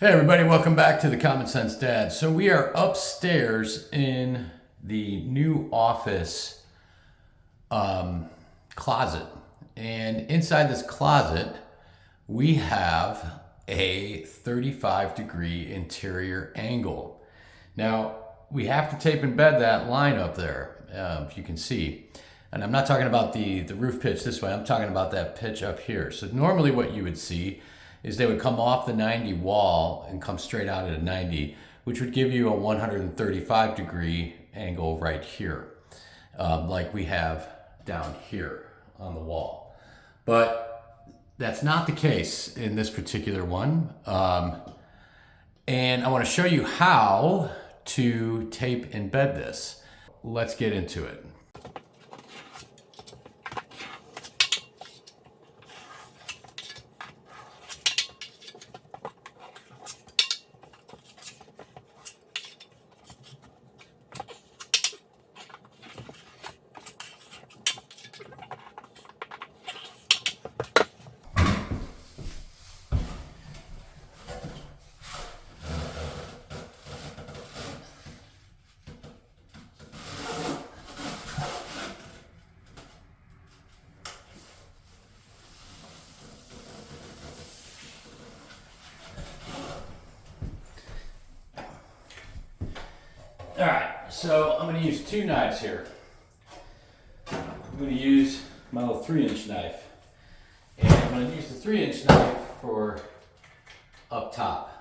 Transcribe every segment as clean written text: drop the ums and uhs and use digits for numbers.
Hey everybody, welcome back to the Common Sense Dad. So we are upstairs in the new office closet. And inside this closet, we have a 35-degree interior angle. Now, we have to tape and bed that line up there, if you can see. And I'm not talking about the roof pitch this way, I'm talking about that pitch up here. So normally what you would see is they would come off the 90 wall and come straight out at a 90, which would give you a 135-degree angle right here, like we have down here on the wall. But that's not the case in this particular one. And I want to show you how to tape and bed this. Let's get into it. All right, so I'm gonna use two knives here. I'm gonna use my little 3-inch knife. And I'm gonna use the 3-inch knife for up top.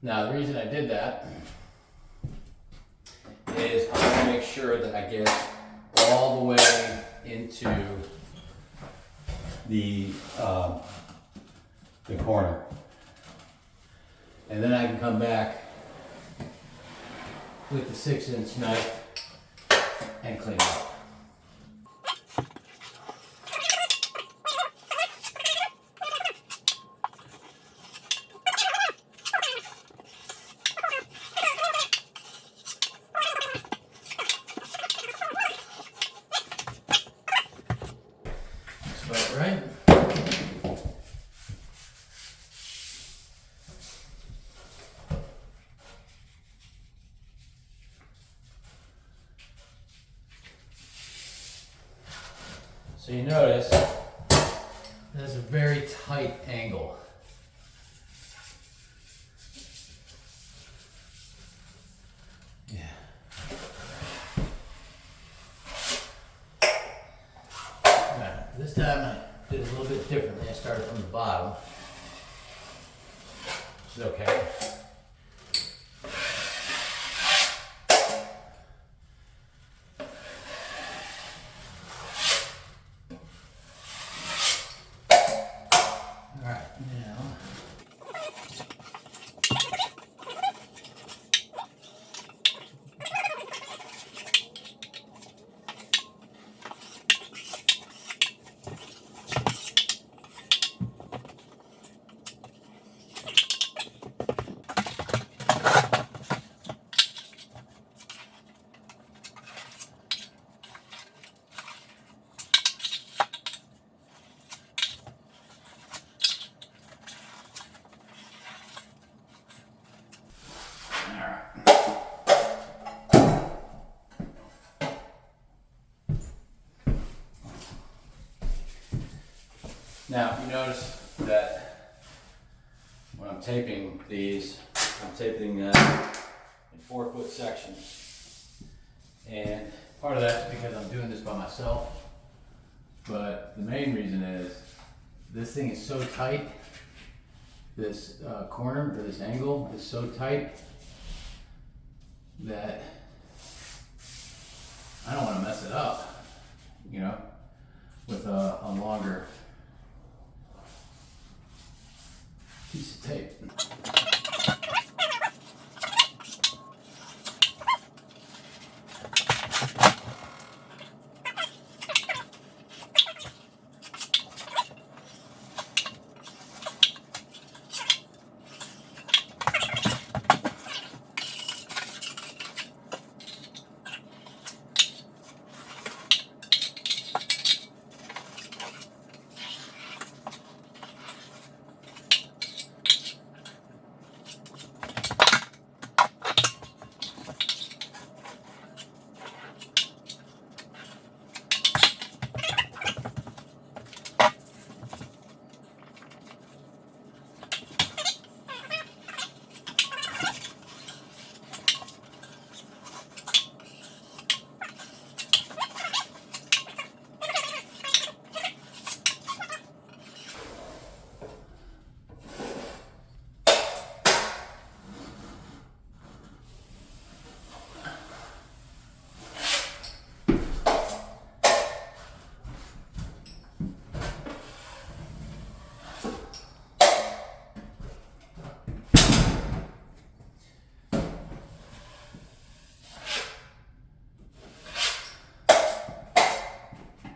Now, the reason I did that is I want to make sure that I get all the way into the corner. And then I can come back with the 6-inch knife and clean it up. Right? So you notice there's a very tight angle. Yeah. This time I did it a little bit differently. I started from the bottom, which is okay. All right, now. Now, you notice that when I'm taping these, I'm taping them in 4-foot sections. And part of that is because I'm doing this by myself, but the main reason is this thing is so tight, this corner or this angle is so tight that I don't want to mess it up, you know, with a longer piece of tape.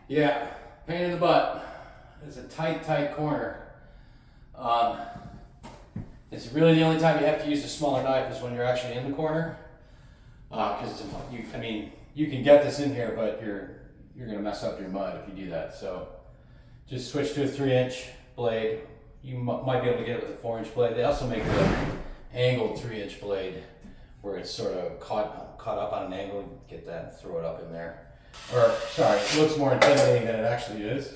Yeah, pain in the butt. It's a tight, tight corner. It's really the only time you have to use a smaller knife is when you're actually in the corner. Because I mean, you can get this in here, but you're gonna mess up your mud if you do that. So just switch to a 3-inch blade. You might be able to get it with a 4-inch blade. They also make the angled 3-inch blade where it's sort of caught up on an angle. Get that and throw it up in there. Or sorry, it looks more intimidating than it actually is.